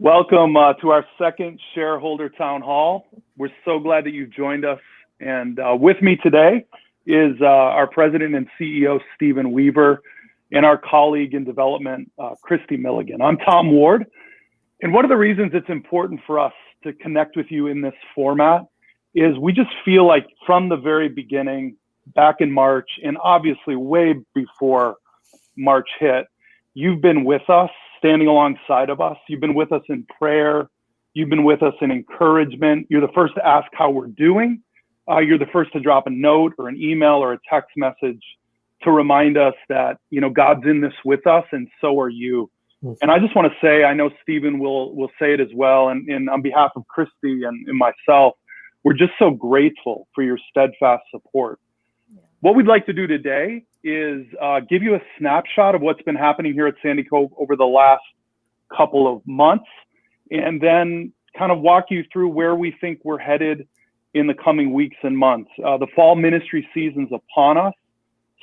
Welcome to our second Shareholder Town Hall. We're so glad that you've joined us. And with me today is our President and CEO, Stephen Weaver, and our colleague in development, Christy Milligan. I'm Tom Ward. And one of the reasons it's important for us to connect with you in this format is we just feel like from the very beginning, back in March, and obviously way before March hit, you've been with us, standing alongside of us. You've been with us in prayer. You've been with us in encouragement. You're the first to ask how we're doing. You're the first to drop a note or an email or a text message to remind us that, God's in this with us, and so are you. And I just want to say, I know Stephen will say it as well, and on behalf of Christy and myself, we're just so grateful for your steadfast support. What we'd like to do today is give you a snapshot of what's been happening here at Sandy Cove over the last couple of months, and then kind of walk you through where we think we're headed in the coming weeks and months. The fall ministry season's upon us.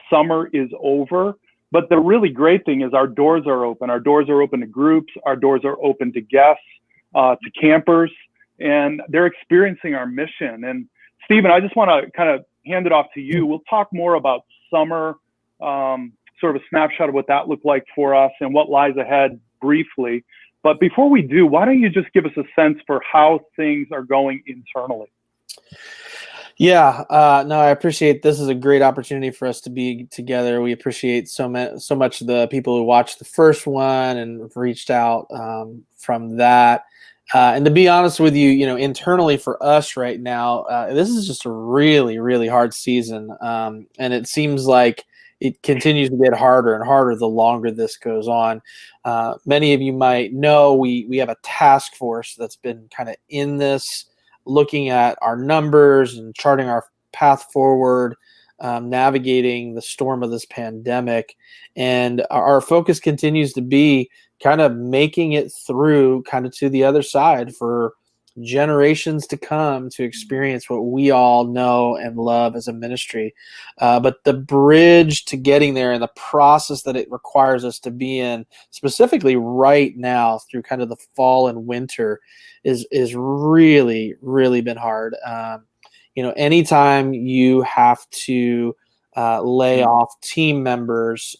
Summer is over. But the really great thing is our doors are open. Our doors are open to groups. Our doors are open to guests, to campers, and they're experiencing our mission. And Stephen, I just want to kind of hand it off to you. We'll talk more about summer, sort of a snapshot of what that looked like for us and what lies ahead briefly. But before we do, why don't you just give us a sense for how things are going internally? Yeah, no, I appreciate this is a great opportunity for us to be together. We appreciate so much the people who watched the first one and reached out from that. And to be honest with you, internally for us right now, this is just a really, really hard season. And it seems like it continues to get harder and harder the longer this goes on. Many of you might know we have a task force that's been kind of in this, looking at our numbers and charting our path forward, navigating the storm of this pandemic. And our focus continues to be kind of making it through kind of to the other side for generations to come to experience what we all know and love as a ministry. But the bridge to getting there and the process that it requires us to be in, specifically right now through kind of the fall and winter, is really, really been hard. Anytime you have to lay off team members,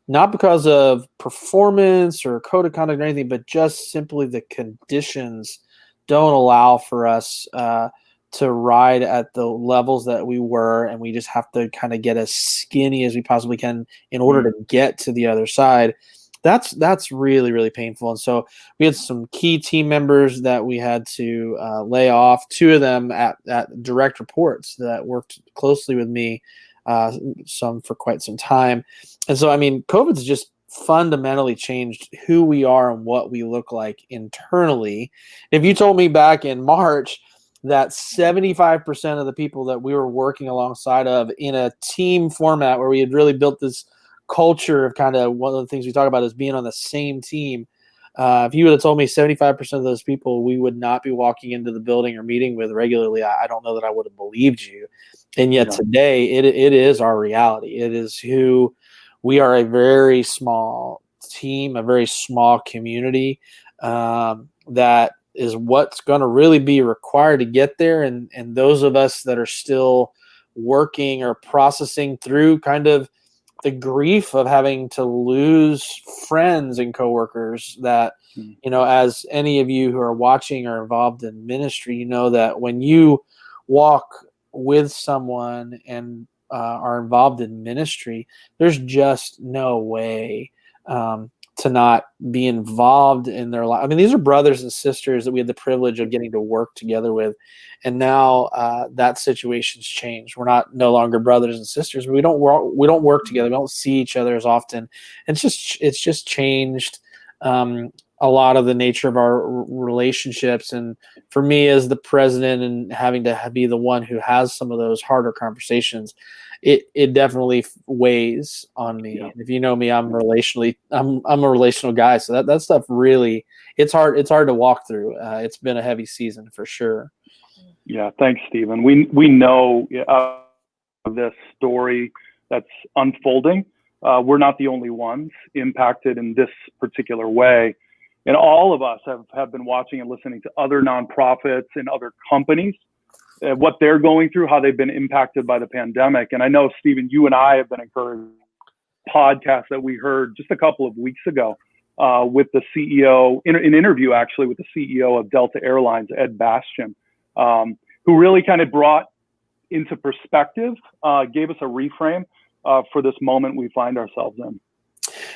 not because of performance or code of conduct or anything, but just simply the conditions don't allow for us to ride at the levels that we were, and we just have to kind of get as skinny as we possibly can in order to get to the other side. That's really, really painful. And so we had some key team members that we had to lay off, two of them at direct reports that worked closely with me, some for quite some time. And so, COVID's just fundamentally changed who we are and what we look like internally. If you told me back in March that 75% of the people that we were working alongside of in a team format where we had really built this culture of kind of one of the things we talk about is being on the same team. If you would have told me 75% of those people we would not be walking into the building or meeting with regularly, I don't know that I would have believed you. And yet today it is our reality. It is who we are, a very small team, a very small community that is what's going to really be required to get there. And those of us that are still working or processing through kind of the grief of having to lose friends and coworkers that, as any of you who are watching or involved in ministry, that when you walk with someone and are involved in ministry, there's just no way to not be involved in their life. These are brothers and sisters that we had the privilege of getting to work together with. And now that situation's changed. We're no longer brothers and sisters. We don't work together. We don't see each other as often. It's just changed a lot of the nature of our relationships. And for me as the president and having to be the one who has some of those harder conversations, it definitely weighs on me. Yeah. If you know me, I'm a relational guy. So that stuff really, it's hard to walk through. It's been a heavy season for sure. Yeah. Thanks, Stephen. We know this story that's unfolding. We're not the only ones impacted in this particular way. And all of us have been watching and listening to other nonprofits and other companies, what they're going through, how they've been impacted by the pandemic. And I know, Stephen, you and I have been encouraged podcast that we heard just a couple of weeks ago with the CEO, in an interview actually with the CEO of Delta Airlines, Ed Bastian, who really kind of brought into perspective, gave us a reframe for this moment we find ourselves in.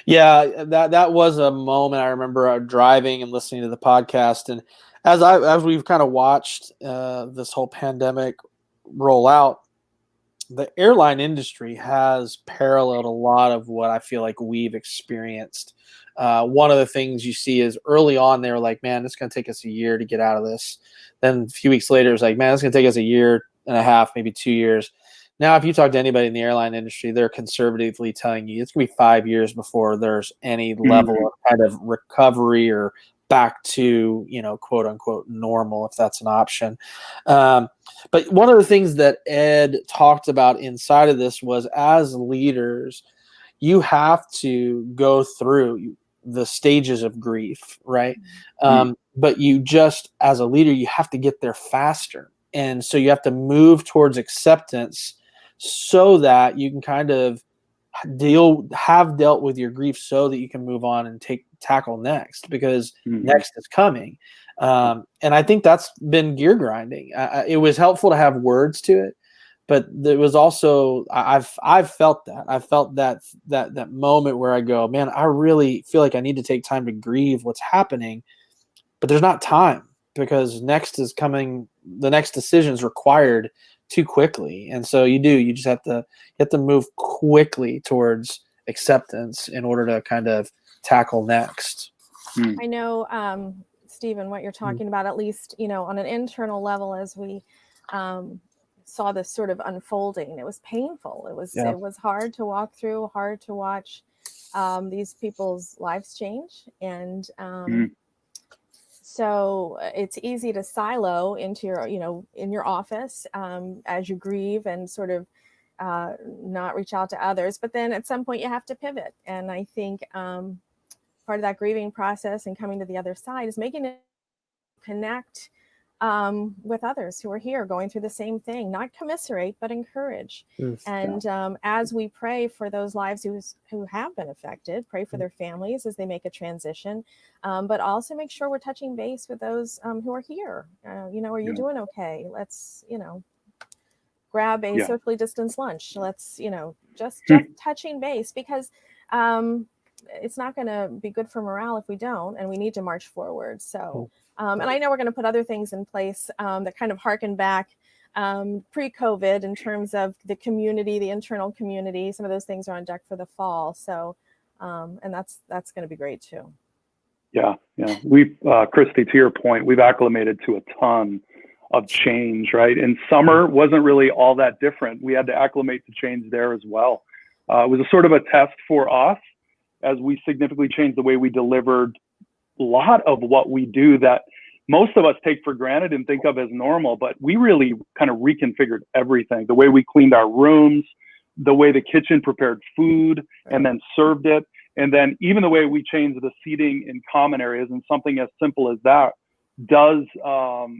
Yeah, that was a moment I remember driving and listening to the podcast, and as we've kind of watched this whole pandemic roll out, the airline industry has paralleled a lot of what I feel like we've experienced. One of the things you see is early on they were like, "Man, it's going to take us a year to get out of this." Then a few weeks later, it's like, "Man, it's going to take us a year and a half, maybe 2 years." Now, if you talk to anybody in the airline industry, they're conservatively telling you it's going to be 5 years before there's any level of kind of recovery or back to, quote unquote, normal, if that's an option. But one of the things that Ed talked about inside of this was, as leaders, you have to go through the stages of grief, right? But you just, as a leader, you have to get there faster. And so you have to move towards acceptance so that you can kind of have dealt with your grief so that you can move on and tackle next, because next is coming. And I think that's been gear grinding. It was helpful to have words to it, but there was also, I've felt that. I felt that moment where I go, man, I really feel like I need to take time to grieve what's happening, but there's not time, because next is coming. The next decision is required too quickly. And so you just have to move quickly towards acceptance in order to kind of tackle next. I know, Stephen, what you're talking about, at least, on an internal level, as we saw this sort of unfolding, it was painful. It was hard to walk through, hard to watch these people's lives change. And so it's easy to silo into your, in your office as you grieve and sort of not reach out to others. But then at some point you have to pivot. And I think part of that grieving process and coming to the other side is making it connect with others who are here going through the same thing, not commiserate, but encourage. And as we pray for those lives who have been affected, pray for their families as they make a transition, but also make sure we're touching base with those who are here. Are you doing okay? Let's, grab a socially distanced lunch. Let's, just touching base, because it's not going to be good for morale if we don't, and we need to march forward. So, and I know we're going to put other things in place that kind of harken back pre-COVID in terms of the community, the internal community. Some of those things are on deck for the fall. So, and that's going to be great too. Yeah. We've, Christy, to your point, we've acclimated to a ton of change, right? And summer wasn't really all that different. We had to acclimate to change there as well. It was a sort of a test for us as we significantly changed the way we delivered a lot of what we do that most of us take for granted and think of as normal, but we really kind of reconfigured everything. The way we cleaned our rooms, the way the kitchen prepared food and then served it, and then even the way we changed the seating in common areas. And something as simple as that does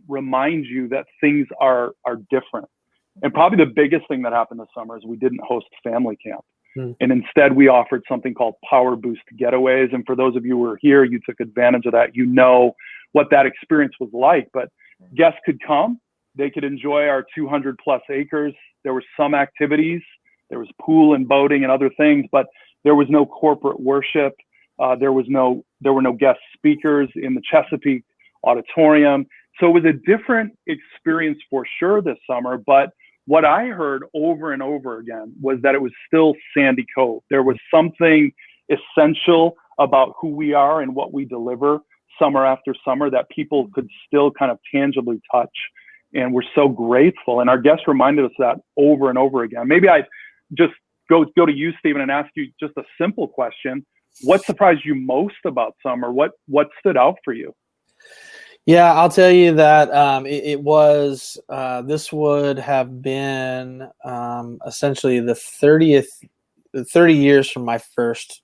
remind you that things are different. And probably the biggest thing that happened this summer is we didn't host family camp. And instead we offered something called Power Boost Getaways. And for those of you who were here, you took advantage of that. You know what that experience was like, but guests could come, they could enjoy our 200 plus acres. There were some activities, there was pool and boating and other things, but there was no corporate worship. There were no guest speakers in the Chesapeake auditorium. So it was a different experience for sure this summer, but what I heard over and over again was that it was still Sandy Cove. There was something essential about who we are and what we deliver summer after summer that people could still kind of tangibly touch. And we're so grateful. And our guests reminded us that over and over again. Maybe I just go to you, Stephen, and ask you just a simple question. What surprised you most about summer? What stood out for you? Yeah, I'll tell you that it was, this would have been essentially the 30 years from my first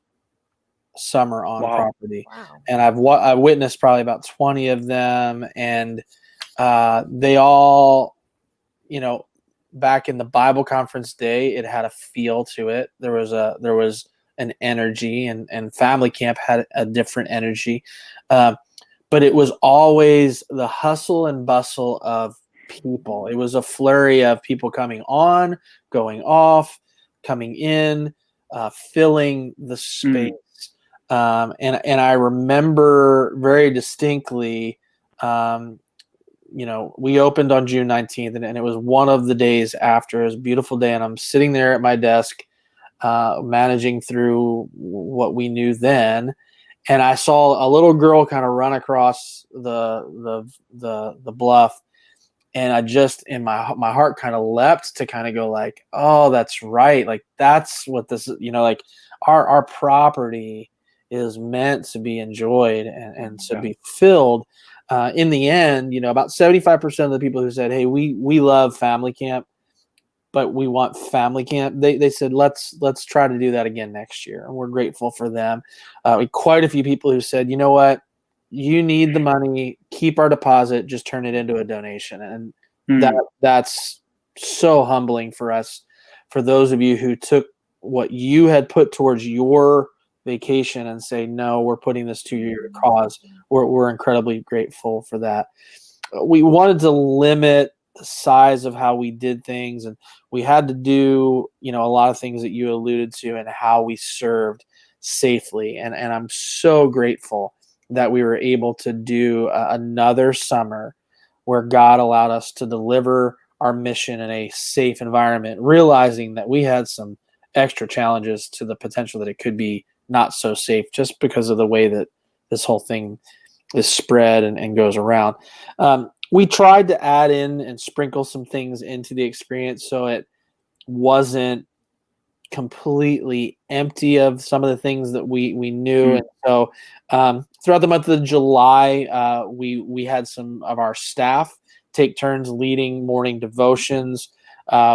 summer on Wow. property. Wow. And I witnessed probably about 20 of them, and they all, back in the Bible conference day, it had a feel to it. There was an energy, and family camp had a different energy. But it was always the hustle and bustle of people. It was a flurry of people coming on, going off, coming in, filling the space. And I remember very distinctly, we opened on June 19th, and it was one of the days after. It was a beautiful day, and I'm sitting there at my desk, managing through what we knew then. And I saw a little girl kind of run across the bluff, and I just, in my heart kind of leapt to kind of go like, oh, that's right. Like, that's what this is, like our property is meant to be enjoyed and to be filled. In the end, about 75% of the people who said, hey, we love family camp, but we want family camp, they said, let's try to do that again next year. And we're grateful for them. Quite a few people who said, you know what, you need the money, keep our deposit, just turn it into a donation. And that's so humbling for us, for those of you who took what you had put towards your vacation and say, no, we're putting this to your cause. We're incredibly grateful for that. We wanted to limit the size of how we did things, and we had to do a lot of things that you alluded to, and how we served safely. And I'm so grateful that we were able to do another summer where God allowed us to deliver our mission in a safe environment, realizing that we had some extra challenges to the potential that it could be not so safe, just because of the way that this whole thing is spread and goes around. We tried to add in and sprinkle some things into the experience so it wasn't completely empty of some of the things that we knew. And so throughout the month of July, we had some of our staff take turns leading morning devotions.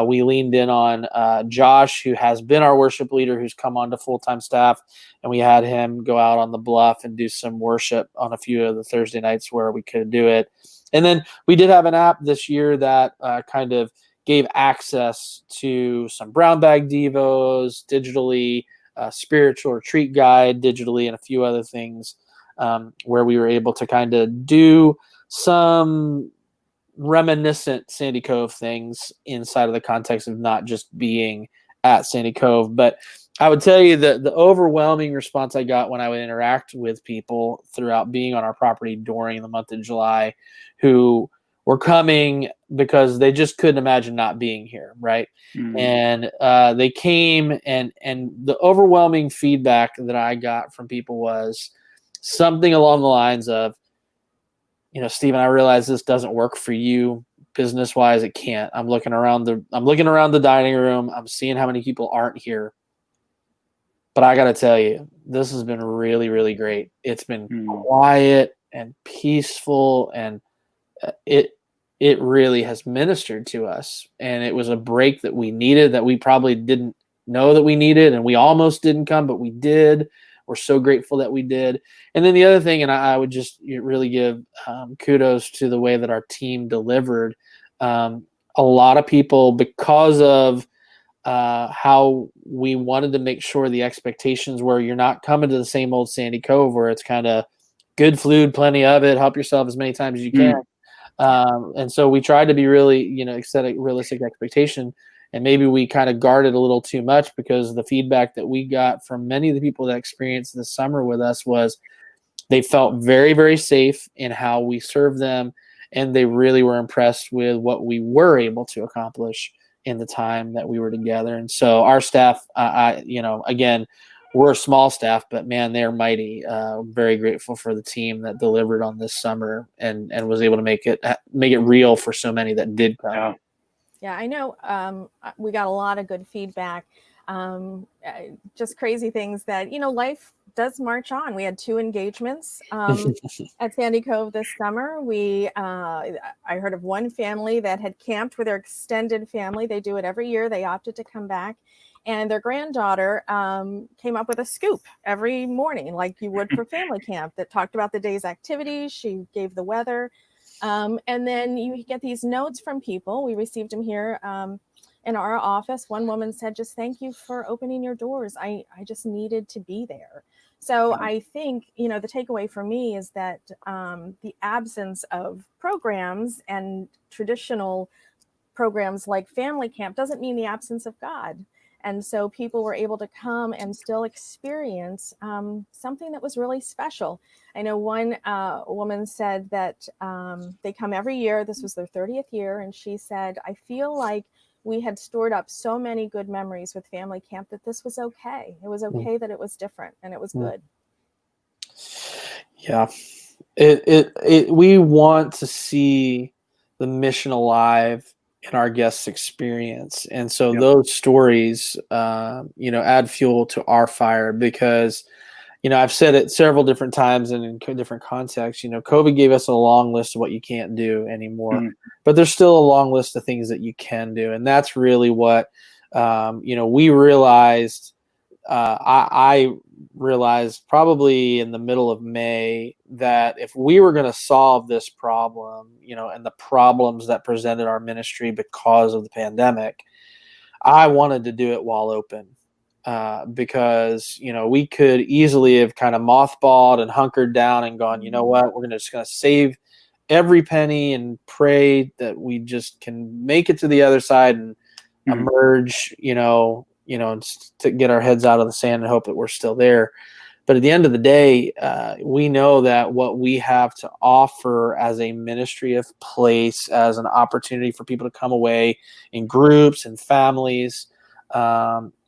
We leaned in on Josh, who has been our worship leader, who's come on to full-time staff, and we had him go out on the bluff and do some worship on a few of the Thursday nights where we could do it. And then we did have an app this year that kind of gave access to some brown bag devos digitally, spiritual retreat guide digitally, and a few other things where we were able to kind of do some reminiscent Sandy Cove things inside of the context of not just being at Sandy Cove. But I would tell you that the overwhelming response I got when I would interact with people throughout being on our property during the month of July, who were coming because they just couldn't imagine not being here, right? And they came, and the overwhelming feedback that I got from people was something along the lines of, Stephen, I realize this doesn't work for you business wise. It can't. I'm looking around the dining room. I'm seeing how many people aren't here. But I got to tell you, this has been really, really great. It's been quiet and peaceful, and it really has ministered to us. And it was a break that we needed, that we probably didn't know that we needed, and we almost didn't come, but we did. We're so grateful that we did. And then the other thing, and I would just really give kudos to the way that our team delivered. A lot of people, because of how we wanted to make sure the expectations were, you're not coming to the same old Sandy Cove where it's kind of good food, plenty of it, help yourself as many times as you can. And so we tried to be really, set a realistic expectation. And maybe we kind of guarded a little too much, because the feedback that we got from many of the people that experienced this summer with us was they felt very, very safe in how we served them. And they really were impressed with what we were able to accomplish in the time that we were together. And so our staff, again, we're a small staff, but man, they're mighty. Very grateful for the team that delivered on this summer and was able to make it real for so many that did come. Yeah, I know we got a lot of good feedback. Just crazy things that, life does march on. We had 2 engagements at Sandy Cove this summer. I heard of one family that had camped with their extended family. They do it every year. They opted to come back. And their granddaughter came up with a scoop every morning, like you would for family camp, that talked about the day's activities. She gave the weather. And then you get these notes from people. We received them here in our office. One woman said, just thank you for opening your doors. I just needed to be there. So I think, the takeaway for me is that the absence of programs and traditional programs like family camp doesn't mean the absence of God. And so people were able to come and still experience something that was really special. I know one woman said that they come every year. This was their 30th year. And she said, I feel like we had stored up so many good memories with family camp that this was okay. It was okay that it was different and it was good. Yeah. We want to see the mission alive in our guests' experience. And so those stories, add fuel to our fire because, I've said it several different times and in different contexts, COVID gave us a long list of what you can't do anymore, but there's still a long list of things that you can do. And that's really what, we realized, I realized probably in the middle of May that if we were going to solve this problem, and the problems that presented our ministry because of the pandemic, I wanted to do it while open. Because, we could easily have kind of mothballed and hunkered down and gone, you know what, we're just going to save every penny and pray that we just can make it to the other side and emerge, to get our heads out of the sand and hope that we're still there. But at the end of the day, we know that what we have to offer as a ministry of place, as an opportunity for people to come away in groups and families,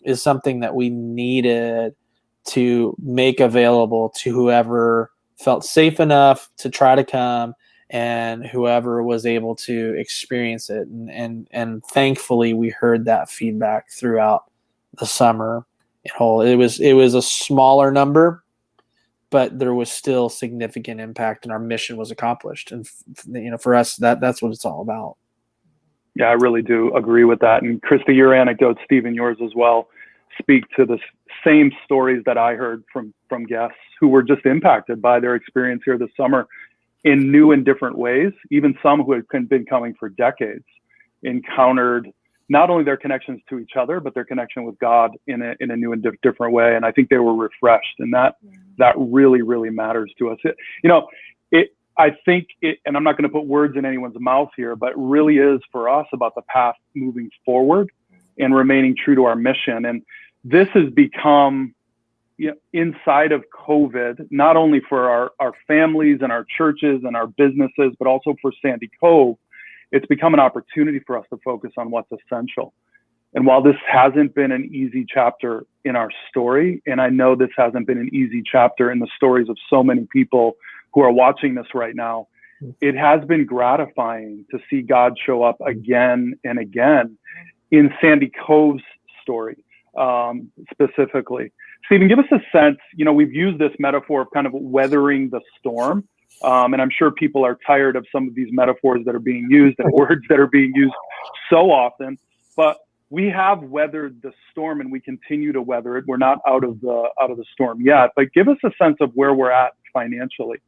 is something that we needed to make available to whoever felt safe enough to try to come and whoever was able to experience it. And thankfully we heard that feedback throughout the summer. It was a smaller number, but there was still significant impact and our mission was accomplished. And for us, that's what it's all about. Yeah, I really do agree with that. And Krista, your anecdote, Stephen, yours as well, speak to the same stories that I heard from guests who were just impacted by their experience here this summer in new and different ways. Even some who had been coming for decades encountered not only their connections to each other, but their connection with God in a new and different way. And I think they were refreshed, and that really, really matters to us. I think it, and I'm not going to put words in anyone's mouth here, but it really is for us about the path moving forward and remaining true to our mission. And this has become, inside of COVID, not only for our families and our churches and our businesses, but also for Sandy Cove, it's become an opportunity for us to focus on what's essential. And while this hasn't been an easy chapter in our story, and I know this hasn't been an easy chapter in the stories of so many people who are watching this right now, it has been gratifying to see God show up again and again in Sandy Cove's story, specifically. Stephen, give us a sense, we've used this metaphor of kind of weathering the storm. And I'm sure people are tired of some of these metaphors that are being used and words that are being used so often, but we have weathered the storm and we continue to weather it. We're not out of the storm yet, but give us a sense of where we're at financially.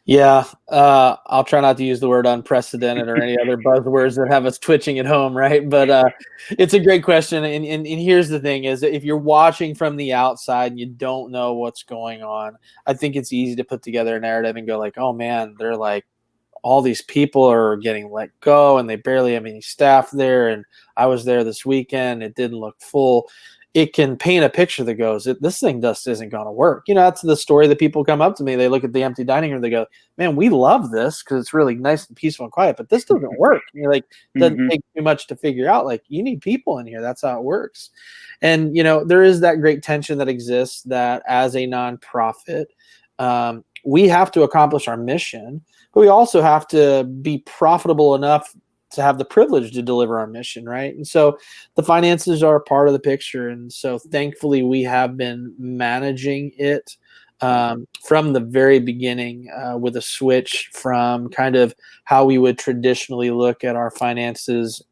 Yeah, I'll try not to use the word unprecedented or any other buzzwords that have us twitching at home, right? But it's a great question. And here's the thing is that if you're watching from the outside and you don't know what's going on, I think it's easy to put together a narrative and go like, oh man, they're like, all these people are getting let go and they barely have any staff there. And I was there this weekend. It didn't look full. It can paint a picture that goes, this thing just isn't going to work. That's the story that people come up to me. They look at the empty dining room. They go, man, we love this because it's really nice and peaceful and quiet, but this doesn't work. And you're like, doesn't take too much to figure out. Like, you need people in here. That's how it works. And, there is that great tension that exists that as a nonprofit, we have to accomplish our mission, but we also have to be profitable enough to have the privilege to deliver our mission, right? And so the finances are a part of the picture. And so thankfully we have been managing it from the very beginning, with a switch from kind of how we would traditionally look at our finances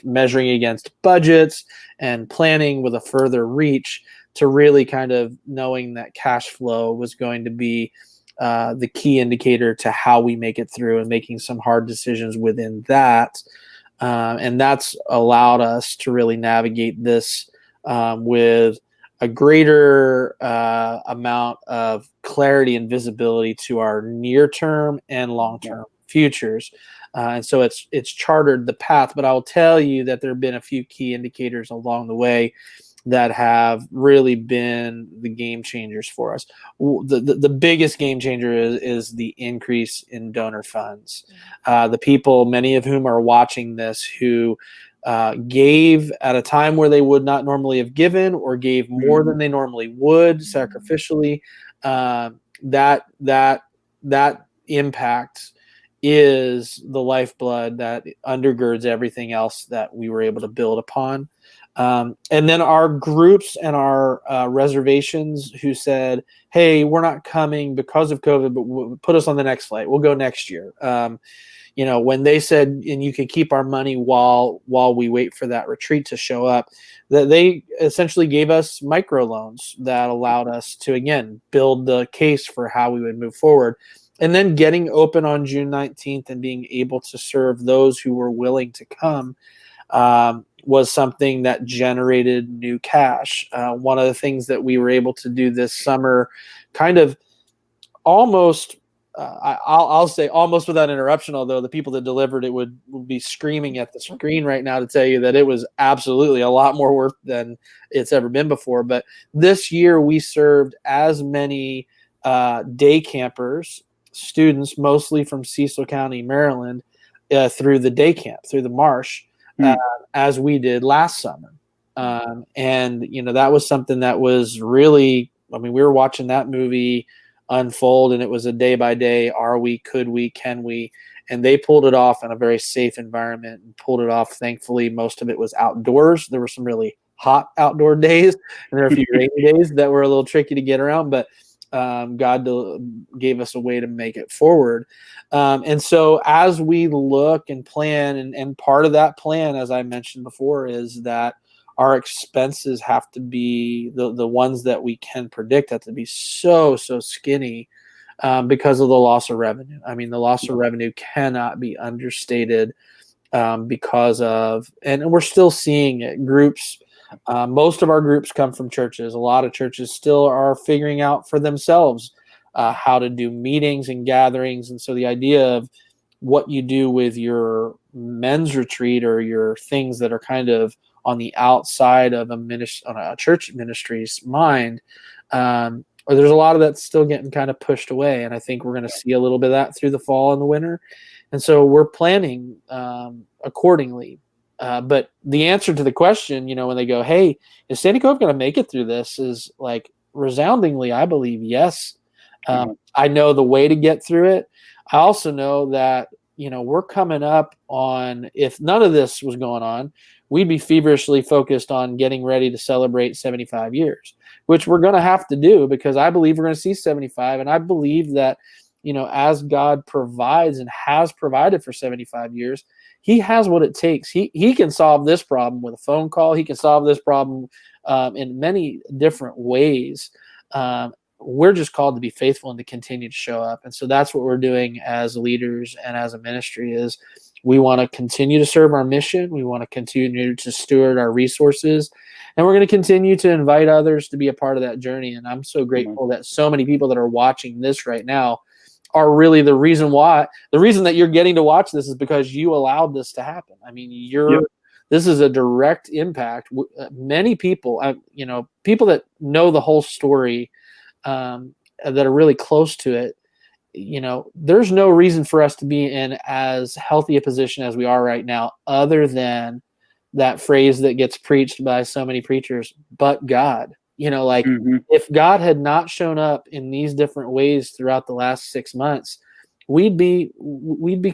measuring against budgets and planning with a further reach, to really kind of knowing that cash flow was going to be the key indicator to how we make it through, and making some hard decisions within that. And that's allowed us to really navigate this with a greater amount of clarity and visibility to our near-term and long-term futures. And so it's chartered the path. But I'll tell you that there have been a few key indicators along the way that have really been the game changers for us. The biggest game changer is the increase in donor funds. The people, many of whom are watching this, who gave at a time where they would not normally have given, or gave more than they normally would sacrificially, that impact is the lifeblood that undergirds everything else that we were able to build upon. And then our groups and our reservations who said, hey, we're not coming because of COVID, but put us on the next flight. We'll go next year. When they said, and you can keep our money while we wait for that retreat to show up, that they essentially gave us microloans that allowed us to, again, build the case for how we would move forward. And then getting open on June 19th and being able to serve those who were willing to come was something that generated new cash. One of the things that we were able to do this summer, kind of almost, I'll say almost without interruption, although the people that delivered it would be screaming at the screen right now to tell you that it was absolutely a lot more work than it's ever been before. But this year we served as many day campers, students, mostly from Cecil County, Maryland, through the day camp, through the marsh, as we did last summer. And, that was something that was really, we were watching that movie unfold, and it was a day by day, are we, could we, can we? And they pulled it off in a very safe environment and pulled it off. Thankfully, most of it was outdoors. There were some really hot outdoor days, and there were a few rainy days that were a little tricky to get around, but God gave us a way to make it forward. And so as we look and plan, and part of that plan, as I mentioned before, is that our expenses have to be the ones that we can predict have to be so skinny because of the loss of revenue. The loss of revenue cannot be understated because of, and we're still seeing it. Groups, most of our groups come from churches. A lot of churches still are figuring out for themselves how to do meetings and gatherings. And so the idea of what you do with your men's retreat, or your things that are kind of on the outside of on a church ministry's mind, or there's a lot of that still getting kind of pushed away. And I think we're going to see a little bit of that through the fall and the winter. And so we're planning accordingly. But the answer to the question, when they go, hey, is Sandy Cove going to make it through this, is like resoundingly, I believe, yes. I know the way to get through it. I also know that, we're coming up on, if none of this was going on, we'd be feverishly focused on getting ready to celebrate 75 years, which we're going to have to do, because I believe we're going to see 75. And I believe that, as God provides and has provided for 75 years, he has what it takes. He can solve this problem with a phone call. He can solve this problem in many different ways. We're just called to be faithful and to continue to show up. And so that's what we're doing as leaders and as a ministry, is we want to continue to serve our mission. We want to continue to steward our resources, and we're going to continue to invite others to be a part of that journey. And I'm so grateful that so many people that are watching this right now are really the reason that you're getting to watch this is because you allowed this to happen. This is a direct impact. Many people, people that know the whole story, that are really close to it, there's no reason for us to be in as healthy a position as we are right now, other than that phrase that gets preached by so many preachers, but God. If God had not shown up in these different ways throughout the last 6 months, we'd be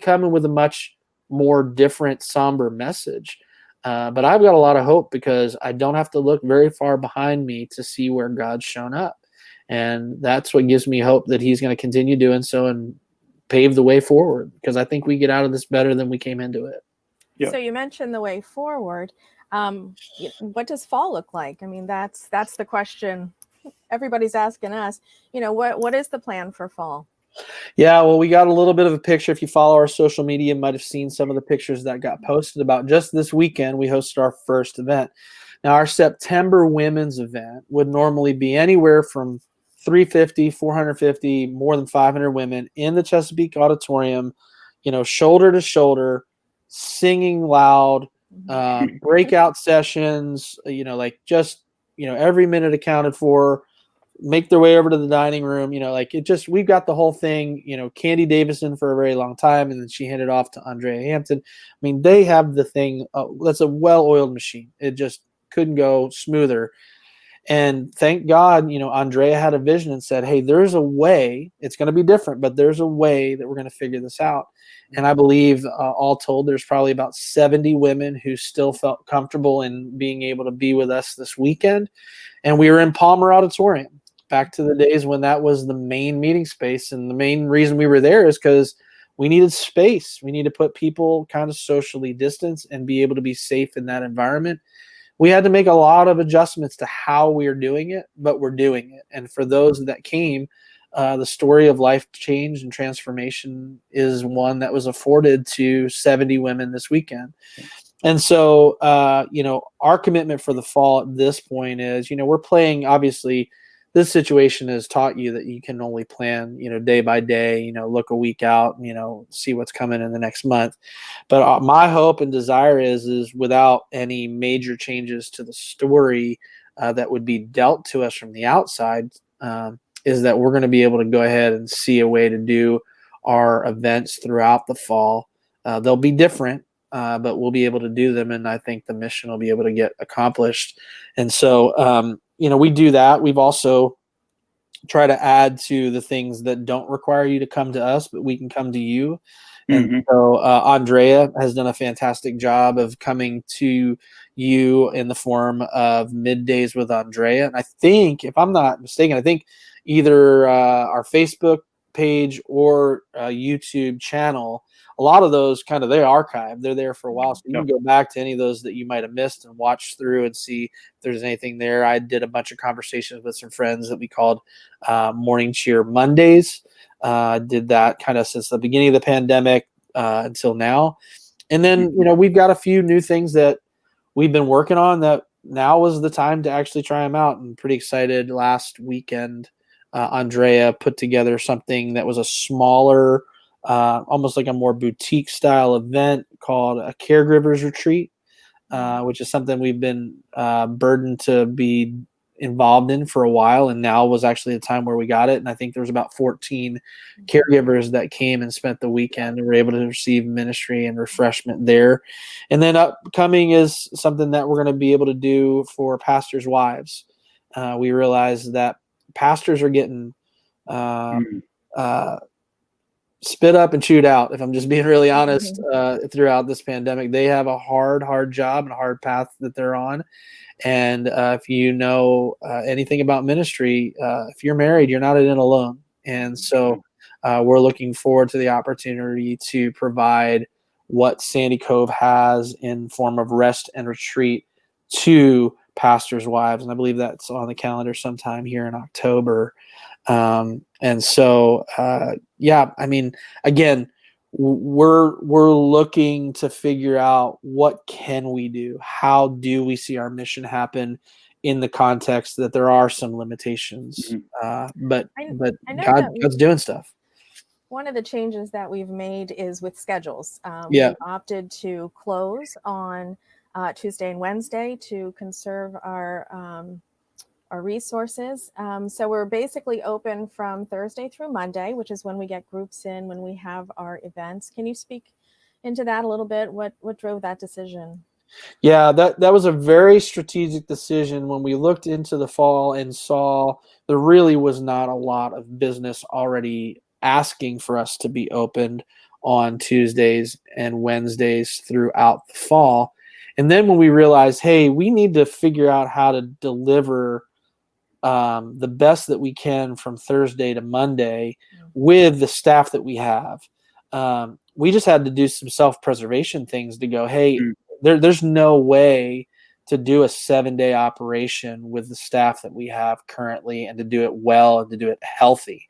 coming with a much more different, somber message. But I've got a lot of hope, because I don't have to look very far behind me to see where God's shown up. And that's what gives me hope that he's going to continue doing so and pave the way forward, because I think we get out of this better than we came into it. Yeah. So you mentioned the way forward. What does fall look like? I mean, that's the question everybody's asking us. What is the plan for fall? Yeah, well, we got a little bit of a picture. If you follow our social media, you might have seen some of the pictures that got posted about just this weekend. We hosted our first event. Now, our September women's event would normally be anywhere from 350, 450, more than 500 women in the Chesapeake Auditorium, shoulder to shoulder, singing loud, breakout sessions, every minute accounted for, make their way over to the dining room. We've got the whole thing. Candy Davison for a very long time, and then she handed off to Andrea Hampton. I mean, they have the thing. That's a well-oiled machine. It just couldn't go smoother. And thank God, Andrea had a vision and said, hey, there's a way. It's going to be different, but there's a way that we're going to figure this out. And I believe all told, there's probably about 70 women who still felt comfortable in being able to be with us this weekend. And we were in Palmer Auditorium, back to the days when that was the main meeting space. And the main reason we were there is because we needed space. We need to put people kind of socially distanced and be able to be safe in that environment. We had to make a lot of adjustments to how we are doing it, but we're doing it. And for those that came, the story of life change and transformation is one that was afforded to 70 women this weekend. And so, our commitment for the fall at this point is, we're playing, obviously, this situation has taught you that you can only plan, day by day, look a week out, see what's coming in the next month. But my hope and desire is without any major changes to the story that would be dealt to us from the outside, is that we're going to be able to go ahead and see a way to do our events throughout the fall. They'll be different, but we'll be able to do them. And I think the mission will be able to get accomplished. And so, we do that. We've also tried to add to the things that don't require you to come to us, but we can come to you. And so Andrea has done a fantastic job of coming to you in the form of middays with Andrea. And I think, if I'm not mistaken, either our Facebook page or YouTube channel, a lot of those they archive. They're there for a while. So you can go back to any of those that you might have missed and watch through and see if there's anything there. I did a bunch of conversations with some friends that we called Morning Cheer Mondays. Did that kind of since the beginning of the pandemic until now. And then, we've got a few new things that we've been working on that now was the time to actually try them out. I'm pretty excited. Last weekend, Andrea put together something that was a smaller, almost like a more boutique style event called a Caregivers Retreat, which is something we've been burdened to be involved in for a while. And now was actually the time where we got it. And I think there was about 14 caregivers that came and spent the weekend and were able to receive ministry and refreshment there. And then upcoming is something that we're going to be able to do for pastors' wives. We realize that pastors are getting spit up and chewed out, if I'm just being really honest, throughout this pandemic. They have a hard job and a hard path that they're on. And if you know anything about ministry, if you're married, you're not in it alone. And so we're looking forward to the opportunity to provide what Sandy Cove has in form of rest and retreat to pastors' wives. And I believe that's on the calendar sometime here in October. And so, again, we're looking to figure out what can we do? How do we see our mission happen in the context that there are some limitations? But God's doing stuff. One of the changes that we've made is with schedules. Yeah. We've opted to close on Tuesday and Wednesday to conserve our resources. So we're basically open from Thursday through Monday, which is when we get groups in, when we have our events. Can you speak into that a little bit? What drove that decision? Yeah, that was a very strategic decision when we looked into the fall and saw there really was not a lot of business already asking for us to be opened on Tuesdays and Wednesdays throughout the fall. And then when we realized, hey, we need to figure out how to deliver the best that we can from Thursday to Monday with the staff that we have. We just had to do some self-preservation things to go, hey, there's no way to do a 7-day operation with the staff that we have currently and to do it well and to do it healthy.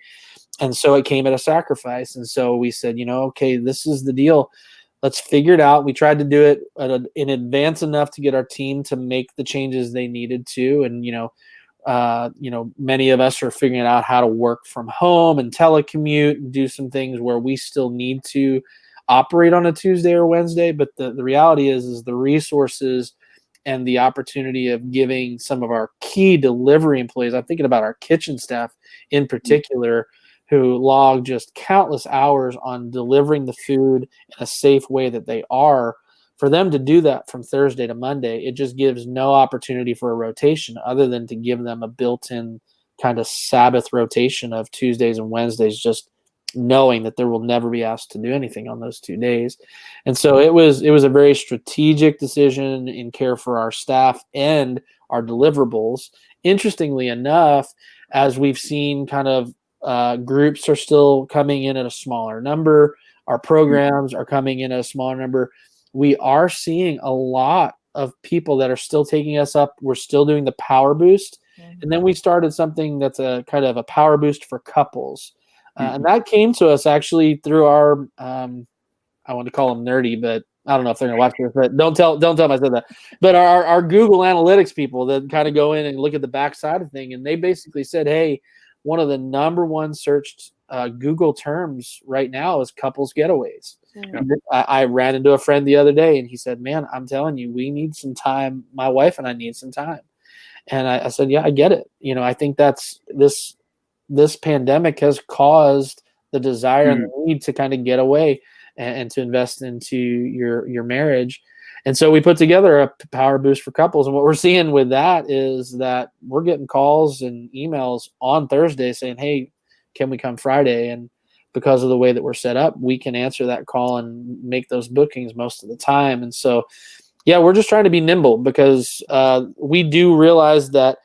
And so it came at a sacrifice. And so we said, okay, this is the deal. Let's figure it out. We tried to do it in advance enough to get our team to make the changes they needed to. And, many of us are figuring out how to work from home and telecommute and do some things where we still need to operate on a Tuesday or Wednesday. But the reality is the resources and the opportunity of giving some of our key delivery employees, I'm thinking about our kitchen staff in particular, who log just countless hours on delivering the food in a safe way that they are. For them to do that from Thursday to Monday, it just gives no opportunity for a rotation other than to give them a built-in kind of Sabbath rotation of Tuesdays and Wednesdays, just knowing that there will never be asked to do anything on those 2 days. And so it was a very strategic decision in care for our staff and our deliverables. Interestingly enough, as we've seen kind of groups are still coming in at a smaller number, our programs are coming in at a smaller number, we are seeing a lot of people that are still taking us up. We're still doing the power boost. And then we started something that's a kind of a power boost for couples. And that came to us actually through our, I want to call them nerdy, but I don't know if they're going to watch this, but don't tell them I said that. But our Google Analytics people that kind of go in and look at the backside of thing. And they basically said, hey, one of the number one searched Google terms right now is couples getaways. I ran into a friend the other day and he said, man, I'm telling you, we need some time. My wife and I need some time. And I said, yeah, I get it. I think that's this pandemic has caused the desire and the need to kind of get away and to invest into your marriage. And so we put together a power boost for couples. And what we're seeing with that is that we're getting calls and emails on Thursday saying, hey, can we come Friday? And because of the way that we're set up, we can answer that call and make those bookings most of the time. And so, yeah, we're just trying to be nimble because we do realize that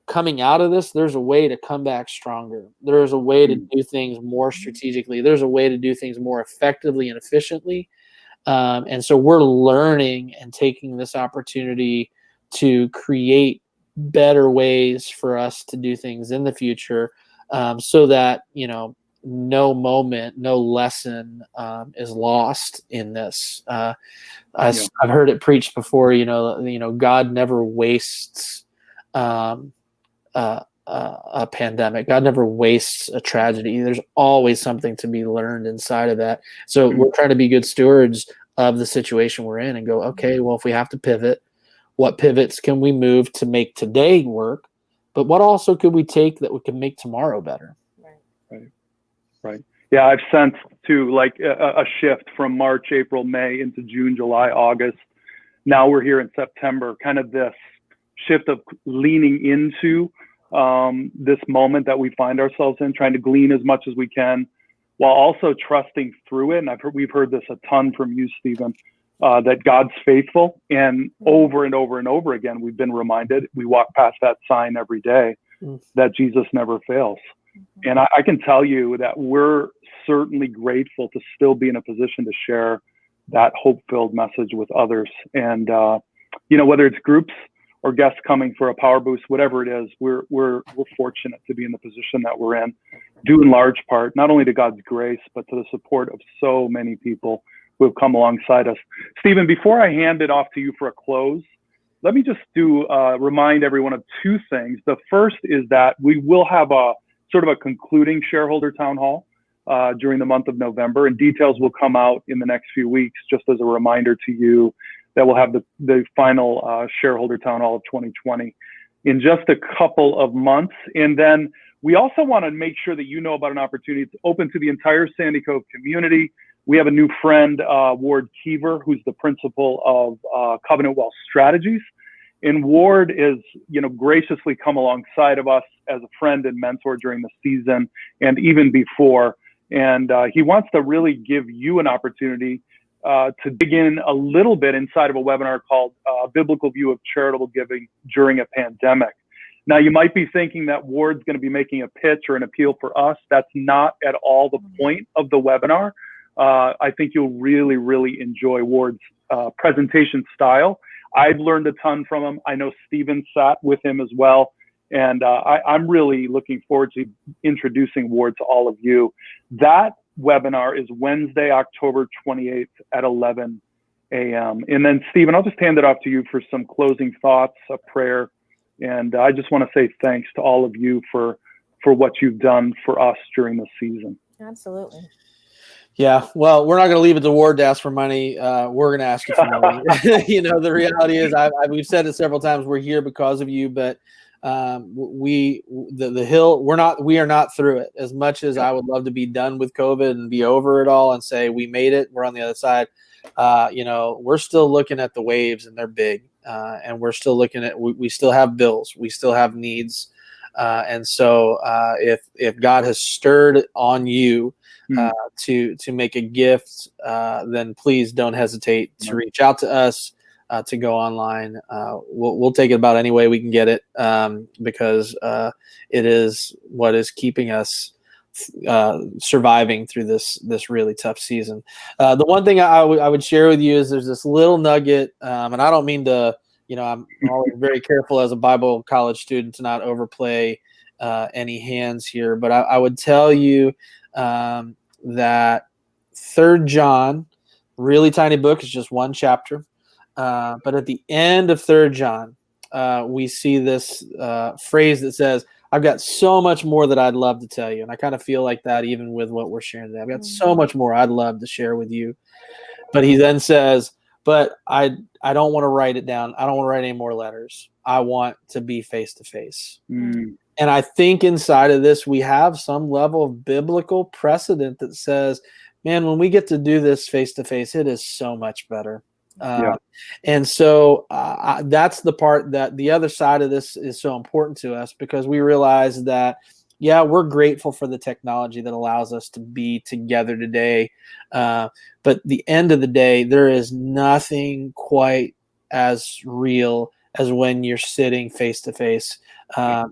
coming out of this, there's a way to come back stronger. There's a way to do things more strategically. There's a way to do things more effectively and efficiently. And so we're learning and taking this opportunity to create better ways for us to do things in the future, so that, no moment, no lesson is lost in this. I've heard it preached before, God never wastes a pandemic. God never wastes a tragedy. There's always something to be learned inside of that. So we're trying to be good stewards of the situation we're in and go, okay, well, if we have to pivot, what pivots can we move to make today work? But what also could we take that we can make tomorrow better? Right. Yeah, I've sensed too, like a shift from March, April, May into June, July, August. Now we're here in September, kind of this shift of leaning into this moment that we find ourselves in, trying to glean as much as we can, while also trusting through it. And we've heard this a ton from you, Stephen, that God's faithful. And over and over and over again, we've been reminded, we walk past that sign every day, that Jesus never fails. And I can tell you that we're certainly grateful to still be in a position to share that hope-filled message with others. And, whether it's groups or guests coming for a power boost, whatever it is, we're fortunate to be in the position that we're in, due in large part, not only to God's grace, but to the support of so many people who have come alongside us. Stephen, before I hand it off to you for a close, let me just remind everyone of two things. The first is that we will have a sort of a concluding shareholder town hall during the month of November, and details will come out in the next few weeks, just as a reminder to you that we'll have the final shareholder town hall of 2020 in just a couple of months. And then we also want to make sure that you know about an opportunity. It's open to the entire Sandy Cove community. We have a new friend, Ward Keever, who's the principal of Covenant Wealth Strategies. And Ward is, graciously come alongside of us as a friend and mentor during the season and even before. And he wants to really give you an opportunity to dig in a little bit inside of a webinar called Biblical View of Charitable Giving During a Pandemic. Now, you might be thinking that Ward's going to be making a pitch or an appeal for us. That's not at all the point of the webinar. I think you'll really, really enjoy Ward's presentation style. I've learned a ton from him. I know Stephen sat with him as well. And I'm really looking forward to introducing Ward to all of you. That webinar is Wednesday, October 28th at 11 a.m. And then, Stephen, I'll just hand it off to you for some closing thoughts, a prayer. And I just want to say thanks to all of you for what you've done for us during this season. Absolutely. Yeah, well, we're not going to leave it to Ward to ask for money. We're going to ask you for money. The reality is, we've said it several times. We're here because of you, but the hill. We are not through it. As much as I would love to be done with COVID and be over it all and say we made it, we're on the other side. We're still looking at the waves, and they're big, and we're still looking at. We still have bills. We still have needs, and so if God has stirred on you. To make a gift, then please don't hesitate to reach out to us, to go online. We'll take it about any way we can get it, because it is what is keeping us surviving through this really tough season. The one thing I would share with you is there's this little nugget, and I don't mean to, I'm always very careful as a Bible college student to not overplay any hands here, but I would tell you that 3rd John, really tiny book, is just one chapter. But at the end of 3rd John, we see this phrase that says, I've got so much more that I'd love to tell you. And I kind of feel like that even with what we're sharing today. I've got so much more I'd love to share with you. But he then says, but I don't want to write it down. I don't want to write any more letters. I want to be face to face. And I think inside of this, we have some level of biblical precedent that says, man, when we get to do this face to face, it is so much better. And so that's the part that the other side of this is so important to us, because we realize that, yeah, we're grateful for the technology that allows us to be together today. But the end of the day, there is nothing quite as real as when you're sitting face to face. I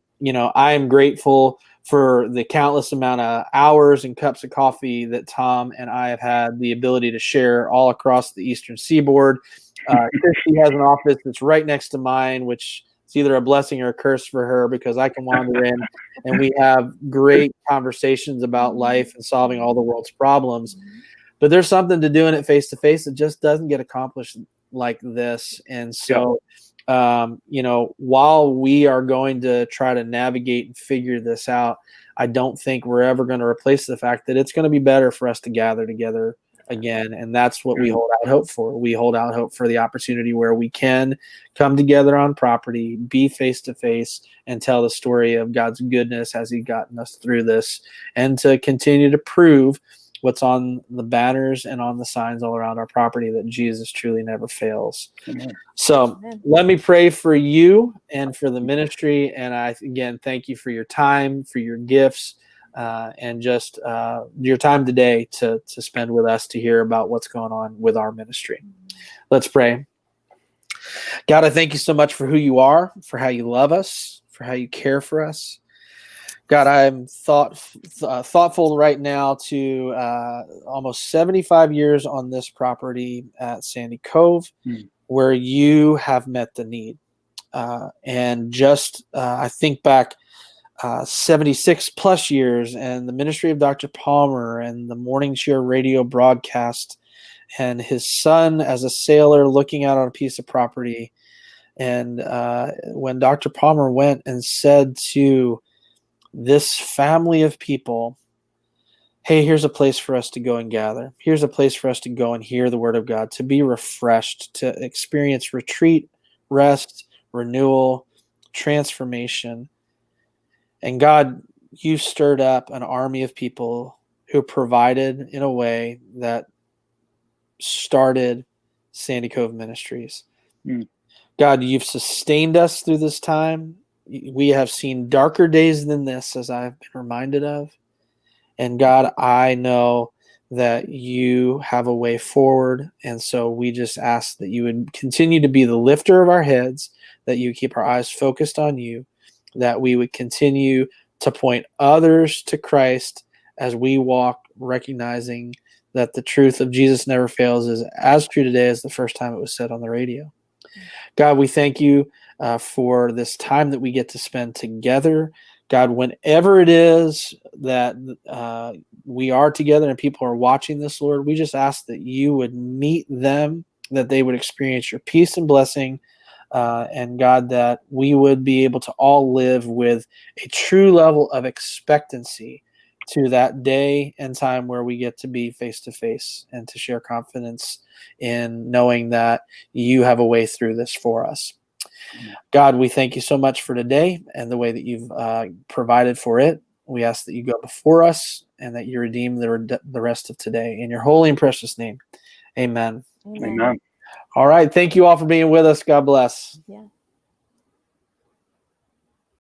am grateful for the countless amount of hours and cups of coffee that Tom and I have had the ability to share all across the Eastern Seaboard. Christy has an office that's right next to mine, which is either a blessing or a curse for her, because I can wander in and we have great conversations about life and solving all the world's problems. But there's something to doing it face to face that just doesn't get accomplished like this. And so while we are going to try to navigate and figure this out, I don't think we're ever going to replace the fact that it's going to be better for us to gather together again. And that's what we hold out hope for. We hold out hope for the opportunity where we can come together on property, be face to face, and tell the story of God's goodness as He's gotten us through this, and to continue to prove what's on the banners and on the signs all around our property, that Jesus truly never fails. Amen. So let me pray for you and for the ministry. And I, again, thank you for your time, for your gifts, and just your time today to spend with us to hear about what's going on with our ministry. Let's pray. God, I thank you so much for who you are, for how you love us, for how you care for us. God, I'm thoughtful right now to almost 75 years on this property at Sandy Cove, where you have met the need. And just I think back 76 plus years, and the ministry of Dr. Palmer and the Morning Share radio broadcast, and his son as a sailor looking out on a piece of property. And when Dr. Palmer went and said to this family of people, hey, here's a place for us to go and gather. Here's a place for us to go and hear the word of God, to be refreshed, to experience retreat, rest, renewal, transformation. And God, you stirred up an army of people who provided in a way that started Sandy Cove Ministries. God, you've sustained us through this time. We have seen darker days than this, as I've been reminded of. And God, I know that you have a way forward. And so we just ask that you would continue to be the lifter of our heads, that you keep our eyes focused on you, that we would continue to point others to Christ as we walk, recognizing that the truth of Jesus never fails is as true today as the first time it was said on the radio. God, we thank you for this time that we get to spend together. God, whenever it is that we are together and people are watching this, Lord, we just ask that you would meet them, that they would experience your peace and blessing, and God, that we would be able to all live with a true level of expectancy to that day and time where we get to be face to face and to share confidence in knowing that you have a way through this for us. God, we thank you so much for today and the way that you've provided for it. We ask that you go before us and that you redeem the rest of today. In your holy and precious name, amen. Amen. Amen. All right. Thank you all for being with us. God bless. Yeah.